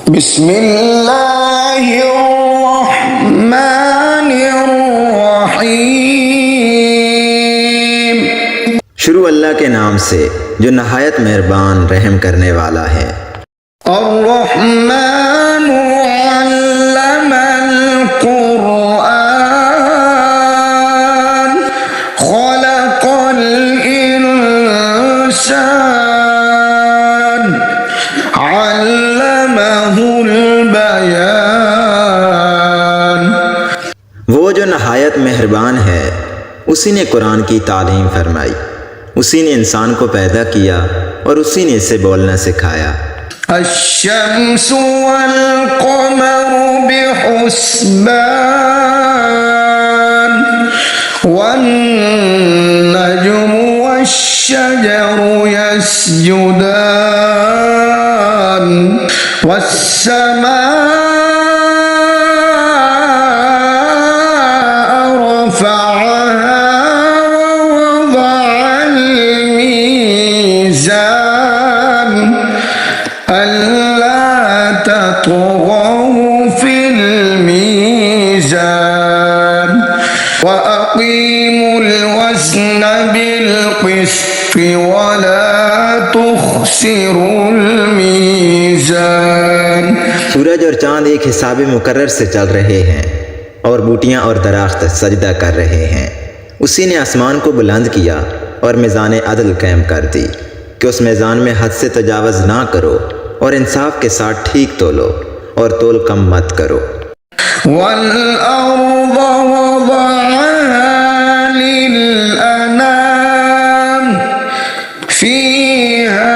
बिस्मिल्लाहिर्रहमानिर्रहीम। शुरू अल्लाह के नाम से जो नहायत मेहरबान रहम करने वाला है। अर्रहमानु अल्लमल कुरआन खलक़ल इंसान अल्लमहुल बयान। वो जो नहायत मेहरबान है उसी ने कुरान की तालीम फरमाई, उसी ने इंसान को पैदा किया और उसी ने इसे बोलना सिखाया। अश्शम्सु वल क़मरु बिहुस्बान वन्नजुमु वश्शजरु यस्जुदान वस्समाअ रफ़अहा ववضعल मीज़ान अल्ला तत्गौ फिल मीज़ान वअक़ीमुल वज़्न बिल क़िस्ति वला तुख़्सिरुल मीज़ान। सूरज और चांद एक हिसाब मुकर्रर से चल रहे हैं और बूटियां और दराख्त सजदा कर रहे हैं। उसी ने आसमान को बुलंद किया और मीज़ान अदल कायम कर दी कि उस मीज़ान में हद से तजावज़ ना करो और इंसाफ के साथ ठीक तोलो और तोल कम मत करो। वल अर्ज़ वज़अहा लिल अनाम फ़ीहा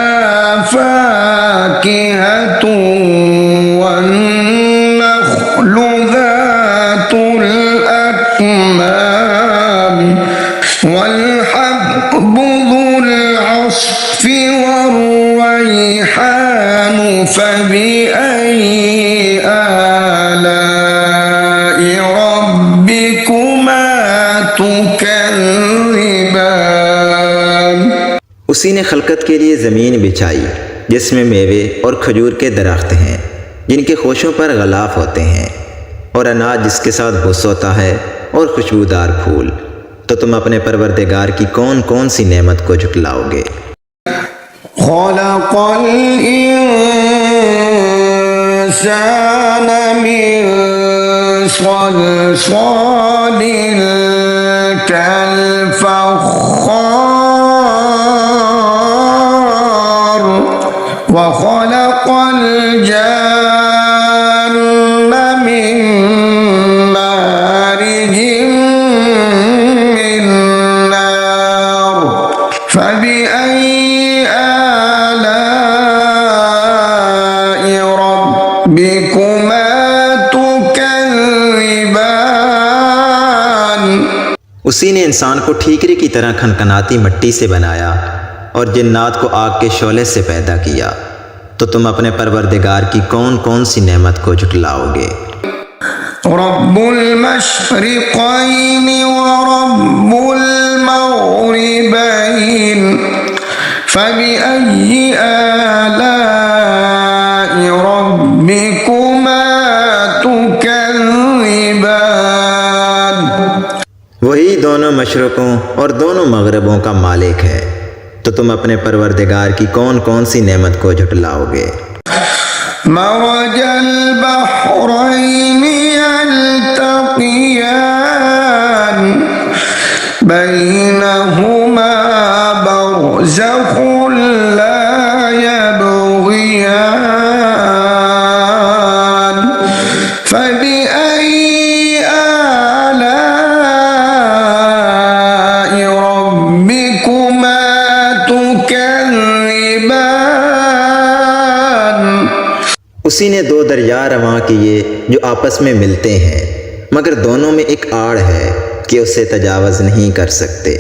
फ़ाकिहतुन वन्नख़्लु ज़ातुल अक्माम वल्हब्बु ज़ुल अस्फ़ि वर्रैहान फ़बिअय्यि आलाइ रब्बिकुमा तुकज़्ज़िबान। उसी ने खलकत के लिए ज़मीन बिछाई जिसमें मेवे और खजूर के दरख्त हैं जिनके खोशों पर गलाफ होते हैं, और अनाज जिसके साथ भुस होता है और खुशबूदार फूल। तो तुम अपने परवरदिगार की कौन कौन सी नेमत को झुटलाओगे। खलक़ल इंसान मिन सलसालिन कल-फ़ख़्ख़ार व खलक़ल जन्न मिन मारिजिन मिन नार फ़बिअय्यि आलाइ रब्बिकुमा तुकज़्ज़िबान। उसी ने इंसान को ठीकरे की तरह खनखनाती मिट्टी से बनाया और जिन्नात को आग के शोले से पैदा किया। तो तुम अपने परवरदिगार की कौन कौन सी नेमत को झुटलाओगे। रब्बुल मशरिक़ैनि व रब्बुल मग़रिबैन फ़बिअय्यि आलाइ रब्बिकुमा तुकज़्ज़िबान। वही दोनों मशरक़ों और दोनों मग़रिबों का मालिक है। तो तुम अपने परवरदिगार की कौन कौन सी नेमत को झुटलाओगे। मरजल बहरैनि यल्तक़ियान बैनहुमा बरज़ख़ुन ला यबग़ियान फ़बिअय्यि आलाइ रब्बिकुमा तुकज़्ज़िबान। उसी ने दो दरिया रवां किए जो आपस में मिलते हैं, मगर दोनों में एक आड़ है कि उसे तजावज़ नहीं कर सकते।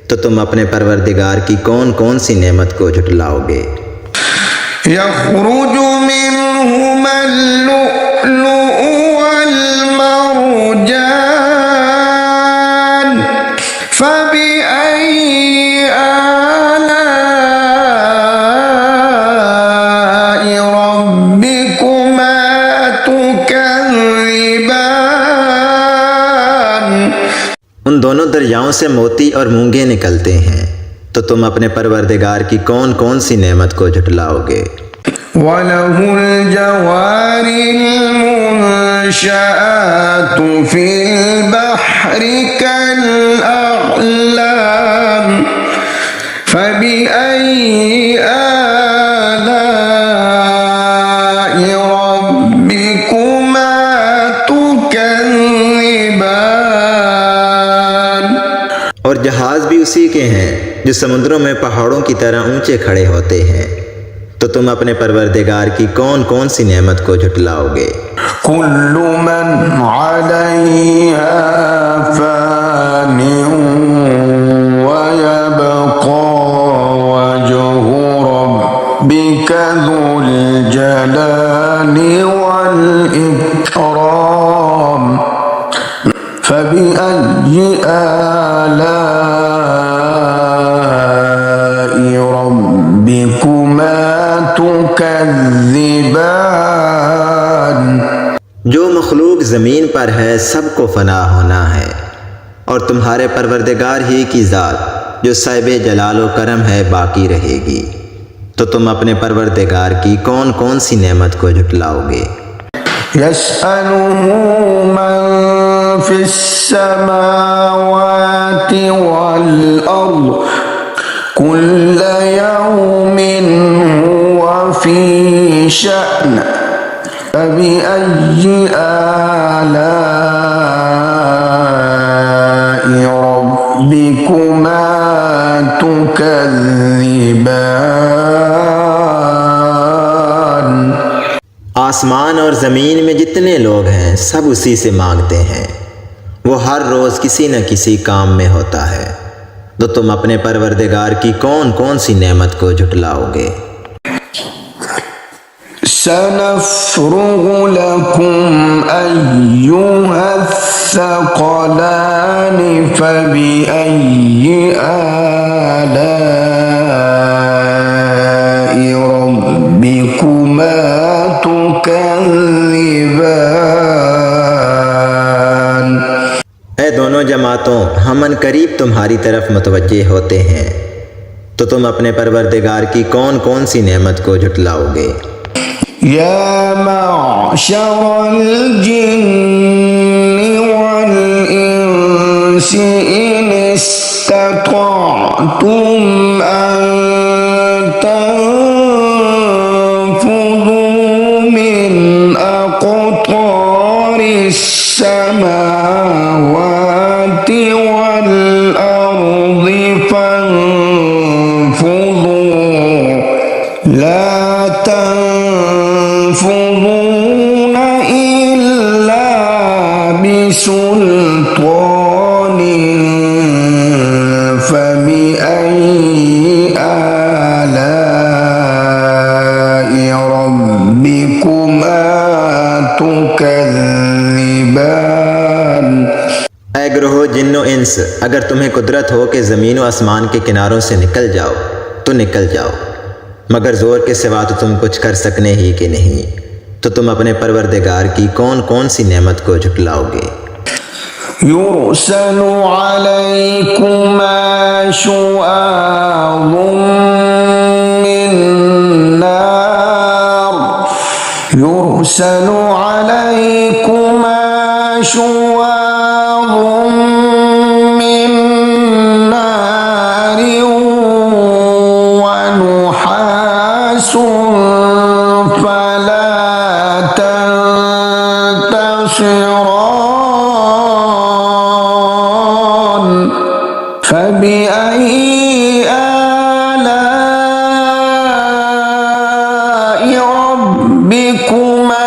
तो तुम अपने परवरदिगार की कौन कौन सी नेमत को झुटलाओगे। यख़्रुजु मिन्हुमल लुअ्लुअु वल मरजान फ़बिअय्यि आलाइ रब्बिकुमा ربكما تكذبان उन दोनों दरियाओं से मोती और मूंगे निकलते हैं, तो तुम अपने परवरदिगार की कौन कौन सी नेमत को झुटलाओगे। وله الجوار المنشآت في البحر كالأعلام فبأي آلاء ربكما تكذبان। और जहाज भी उसी के हैं जो समुद्रों में पहाड़ों की तरह ऊंचे खड़े होते हैं, तो तुम अपने परवरदिगार की कौन कौन सी नेमत को झुटलाओगे। कुल्लु मन अलैहा फान वयबका वजहु रब्बिका ज़ुल जलाली वल इकराम फबिअय्यि आलाइ रब्बिकुमा तुकज़्ज़िबान। जो मखलूक ज़मीन पर है सबको फना होना है, और तुम्हारे परवरदिगार ही की ज़ात जो साहिब जलाल व करम है बाकी रहेगी, तो तुम अपने परवरदिगार की कौन कौन सी नेमत को झुटलाओगे। यस्अलुहु मन फिस्समावाति वल अर्द कुल्ल यौमिन हुवा फी शअन फबिअय्यि आलाइ रब्बिकुमा तुकज़्ज़िबान। आसमान और ज़मीन में जितने लोग हैं सब उसी से मांगते हैं, वो हर रोज़ किसी न किसी काम में होता है, तो तुम अपने परवरदिगार की कौन कौन सी नेमत को झुटलाओगे। सनफ़्रुगु लकुम अय्युहस्सक़लानि फबिअय्यि आलाइ रब्बिकुमा तुकज़्ज़िबान। ऐ दोनों जमातों, हम करीब तुम्हारी तरफ मुतवज्जे होते हैं, तो तुम अपने परवरदिगार की कौन कौन सी नेमत को झुटलाओगे। या मअशरल जिन्नि वल इंसि इन इस्ततअतुम अन तनफुज़ू मिन अक़तारिस समावाति वल अर्ज़ि फन्फुज़ू ला तन्फुज़ून इल्ला बिसुल्तान फबिअय्यि आलाइ रब्बिकुमा तुकज़्ज़िबान। ऐ ग्रोह जिन्नो इंस, अगर तुम्हें कुदरत हो कि ज़मीन व आसमान के किनारों से निकल जाओ तो निकल जाओ, मगर ज़ोर के सिवा तो तुम कुछ कर सकने ही कि नहीं, तो तुम अपने परवरदिगार की कौन कौन सी नेमत को झुटलाओगे। युरसलु अलैकुमा शुआज़ुम मिन नार युरसलु अलैकुमा शुआज़ुम मिन नार व नुहासुन फला तंतशिरान फबिअय्यि आलाइ रब्बिकुमा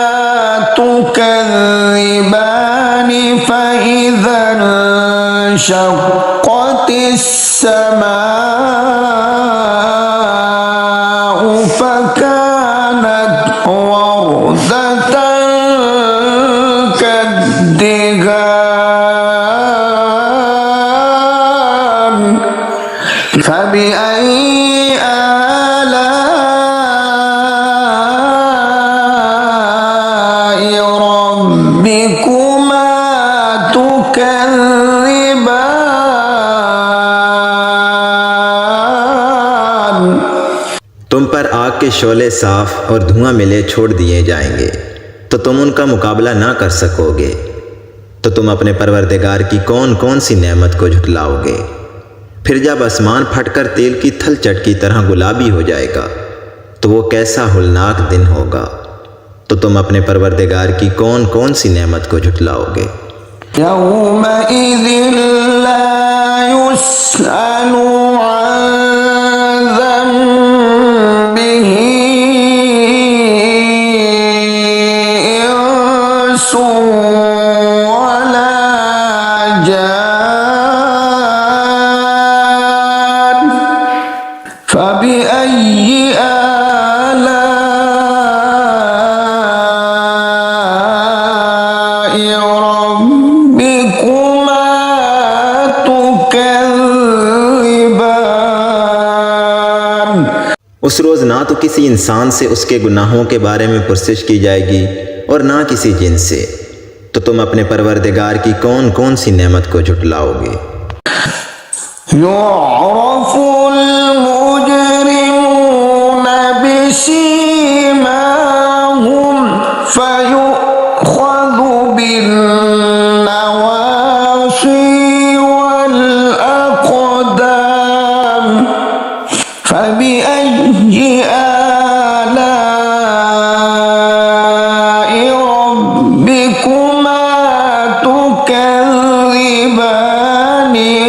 तुकज़्ज़िबान फइज़ा इंशक़्क़तिस समाउ फकानत वरदतन कद्दिगान फबिअय्यि आलाइ के शोले साफ और धुआं मिले छोड़ दिए जाएंगे तो तुम उनका मुकाबला ना कर सकोगे। तो तुम अपने परवरदिगार की कौन कौन सी नेमत को झुटलाओगे। फिर जब आसमान फटकर तेल की थलचट की तरह गुलाबी हो जाएगा तो वो कैसा होलनाक दिन होगा। तो तुम अपने परवरदिगार की कौन कौन सी नेमत को झुटलाओगे। यौमइज़िन ला युस्अलु अन ज़ंबिही इंसुन वला जान फबिअय्यि आलाइ रब्बिकुमा तुकज़्ज़िबान। उस रोज़ ना तो किसी इंसान से उसके गुनाहों के बारे में पुरसिश की जाएगी और ना किसी जिन से। तो तुम अपने परवरदिगार की कौन कौन सी नेमत को झुटलाओगे। युअरफुल मुजरिमून बिसीमाहुम फयुख़ज़ु बिन्नवासी वल अक़दाम फबिअय्यि आलाइ रब्बिकुमा तुकज़्ज़िबान।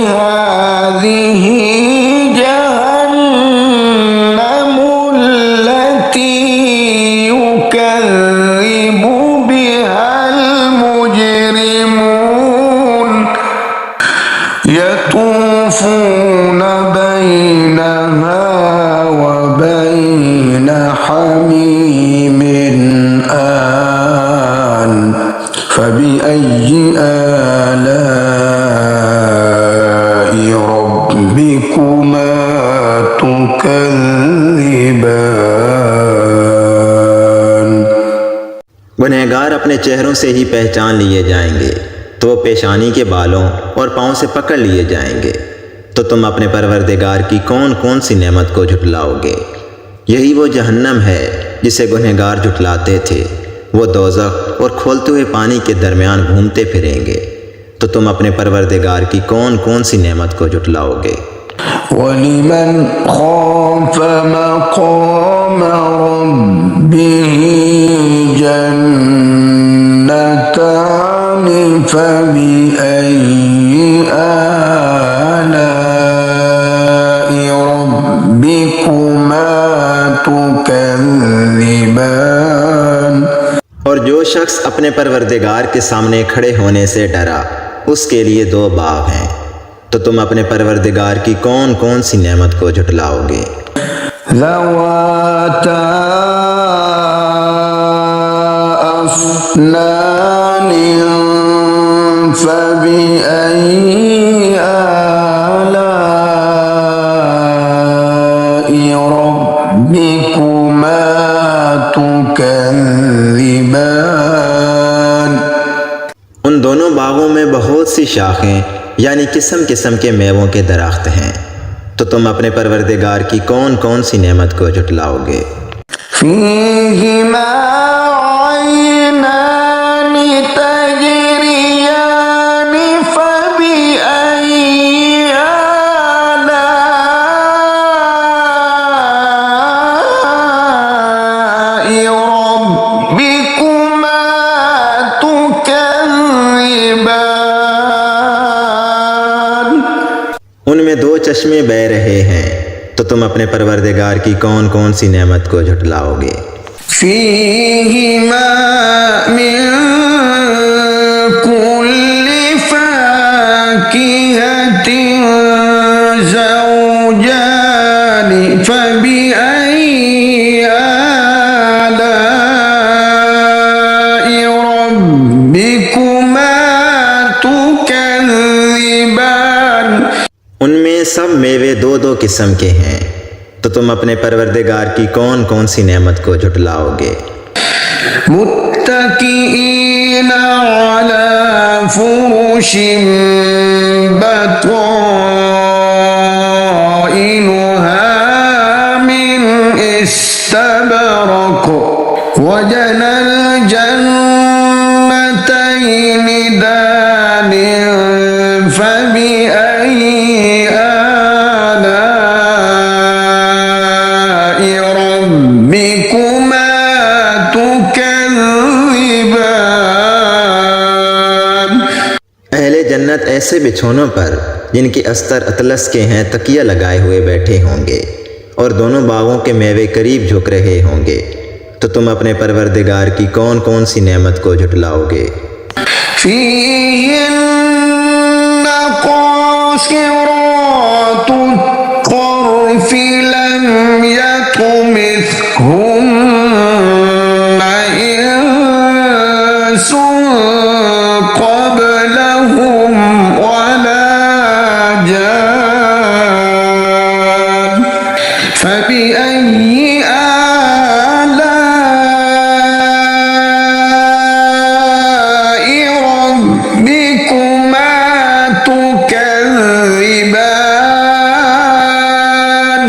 हाज़िही जहन्नमुल्लती युकज़्ज़िबु बिहल मुजरिमून यतूफ़ून बैनहा व बैन हमीमिन आन फबिअय्यि आलाइ रब्बिकुमा तुकज़्ज़िबान। गुनहगार अपने चेहरों से ही पहचान लिए जाएंगे तो वो पेशानी के बालों और पाँव से पकड़ लिए जाएंगे। तो तुम अपने परवरदिगार की कौन कौन सी नेमत को झुटलाओगे। यही वो जहन्नम है जिसे गुनहगार झुटलाते थे। वो दोज़ख और खोलते हुए पानी के दरमियान घूमते फिरेंगे। तो तुम अपने परवरदिगार की कौन कौन सी नेमत को झुटलाओगे। वलिमन खाफ़ मक़ाम रब्बिही जन्नतान फबिअय्यि आलाइ रब्बिकुमा तुकज़्ज़िबान। और जो शख्स अपने परवरदिगार के सामने खड़े होने से डरा उसके लिए दो बाग हैं। तो तुम अपने परवरदिगार की कौन कौन सी नेमत को झुटलाओगे। ज़वाता अफ़नान फबिअय्यि आलाइ रब्बिकुमा तुकज़्ज़िबान। उन दोनों बागों में बहुत सी शाखें यानी किस्म किस्म के मेवों के दरख्त हैं। तो तुम अपने परवरदिगार की कौन कौन सी नेमत को झुटलाओगे। फ़ीहिमा ऐनान तजरियान फबिअय्यि आलाइ रब्बिकुमा तुकज़्ज़िबान। उनमें दो चश्मे बह रहे हैं। तो तुम अपने परवरदिगार की कौन कौन सी नेमत को झुटलाओगे। फ़ीहिमा मिन कुल्लि फ़ाकिहतिन ज़ौजान फबिअय्यि आलाइ रब्बिकुमा तुकज़्ज़िबान। उनमें सब मेवे दो दो किस्म के हैं। तो तुम अपने परवरदिगार की कौन कौन सी नेमत को झुटलाओगे। मुत्तकीईन अला फुरुशिन बताइनुहा मिन इस्ता الجنتين دان فبأي آلاء ربكما تكذبان। अहले जन्नत ऐसे बिछौनों पर जिनकी अस्तर अतलस के हैं तकिया लगाए हुए बैठे होंगे और दोनों बागों के मेवे करीब झुक रहे होंगे, तो तुम अपने परवरदिगार की कौन कौन सी नेमत को झुटलाओगे। فيهن قاصرات الطرف لم يطمثهن إنس قبلهم ولا جان فبأي آلاء ربكما تكذبان।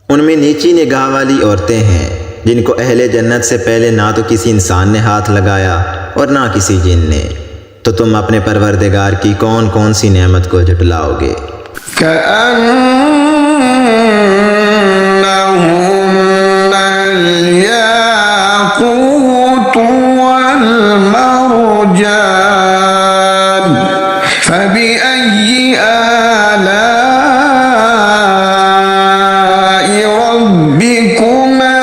उनमें नीची निगाह वाली औरतें हैं जिनको अहले जन्नत से पहले ना तो किसी इंसान ने हाथ लगाया और ना किसी जिन ने, तो तुम अपने परवरदिगार की कौन कौन सी नेमत को झुटलाओगे। كأنهن الياقوت والمرجان فبأي آلاء ربكما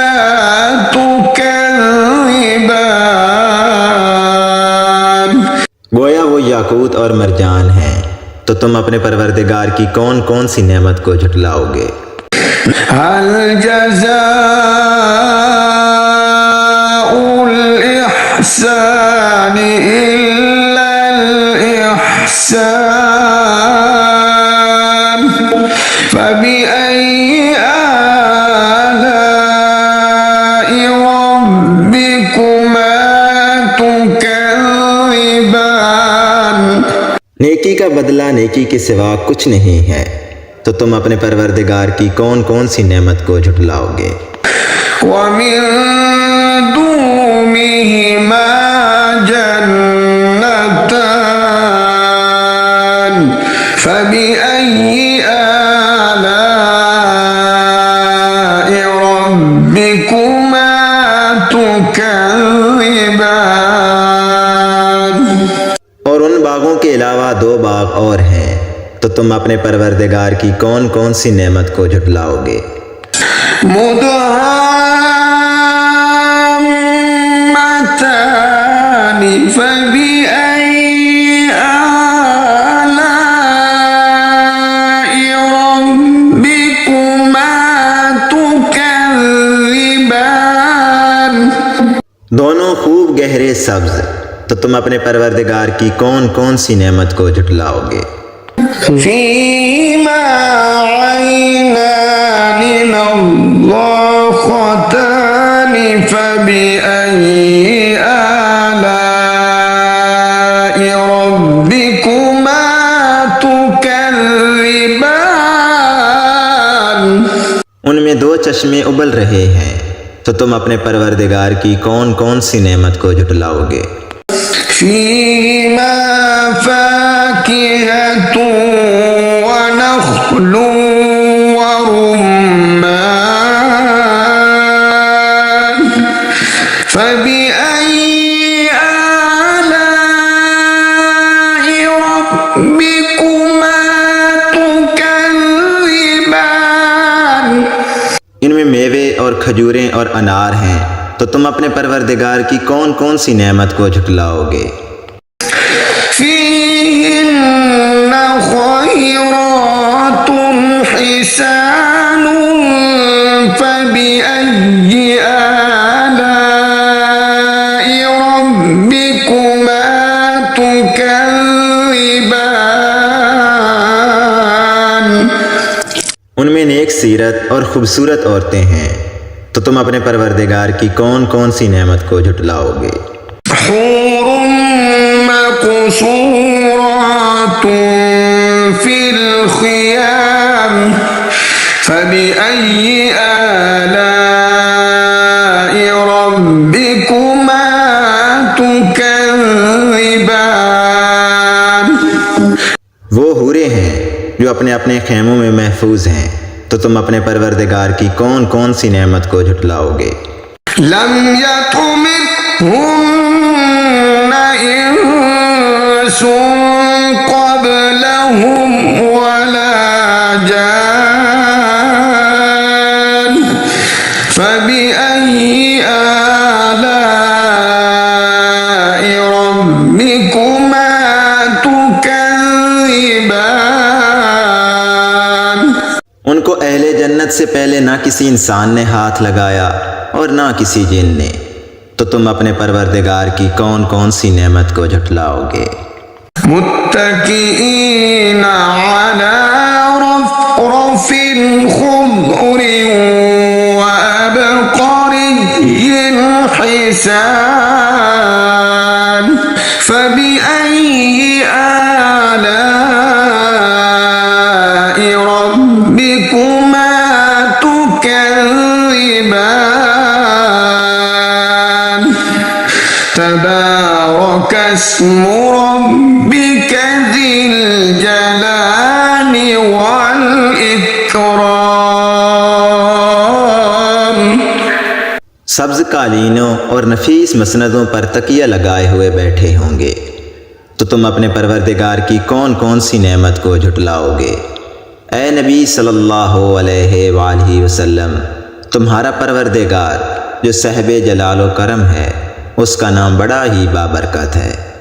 تكذبان। गोया वो याकूत और मरजान हैं, तो तुम अपने परवरदिगार की कौन कौन सी नेमत को झुटलाओगे। هل جزاء الإحسان إلا الإحسان فبأي آلاء ربكما تكذبان। नेकी का बदला नेकी के सिवा कुछ नहीं है, तो तुम अपने परवरदिगार की कौन कौन सी नेमत को झुटलाओगे। ومن دونهما جنتان فبأي آلاء ربكما تكذبان। और उन बागों के अलावा दो बाग और हैं, तो तुम अपने परवरदिगार की कौन कौन सी नेमत को झुटलाओगे। مدهامتان فبأي آلاء ربكما تكذبان। दोनों खूब गहरे सब्ज, तो तुम अपने परवरदिगार की कौन कौन सी नेमत को झुटलाओगे। فيهما عينان نضاختان فبأي آلاء ربكما تكذبان। उनमें दो चश्मे उबल रहे हैं, तो तुम अपने परवरदिगार की कौन कौन सी नेमत को झुटलाओगे। فيهما فاكهة ونخل ورمان فبأي آلاء ربكما تكذبان। इनमें मेवे और खजूरें और अनार हैं, तो तुम अपने परवरदिगार की कौन कौन सी नेमत को झुटलाओगे। فيهن خيرات حسان فبأي آلاء ربكما تكذبان। उनमें नेक सीरत और खूबसूरत औरतें हैं, तो तुम अपने परवरदिगार की कौन कौन सी नेमत को झुटलाओगे। حور مقصورات في الخيام فبأي آلاء ربكما तुकज़्ज़िबान। वो हूरे हैं जो अपने अपने खेमों में महफूज हैं, तो तुम अपने परवरदिगार की कौन कौन सी नेमत को झुटलाओगे। लम यतमिथुन्ना इंसुन क़ब्लहुम वला जान फबिअय्यि आलाइ रब्बिकुमा तुकज़्ज़िबान। उनको अहले जन्नत से पहले ना किसी इंसान ने हाथ लगाया और ना किसी जिन ने, तो तुम अपने परवरदिगार की कौन कौन सी नेमत को झुटलाओगे। मुत्तकीईना अला रफ़रफ़िन ख़ुद्रिन व अबक़रिय्यिन हिसान फबिअय्यि आलाइ रब्बिकुमा तुकज़्ज़िबान। तबारक अस्मु रब्बिक ज़िल जलाली वल इकराम। सब्ज कालीनों और नफीस मसनदों पर तकिया लगाए हुए बैठे होंगे, तो तुम अपने परवरदिगार की कौन कौन सी नेमत को झुटलाओगे। ए नबी सल्लल्लाहु अलैहि वसल्लम, तुम्हारा परवरदिगार जो साहिब जलाल व करम है, उसका नाम बड़ा ही बाबरकत है।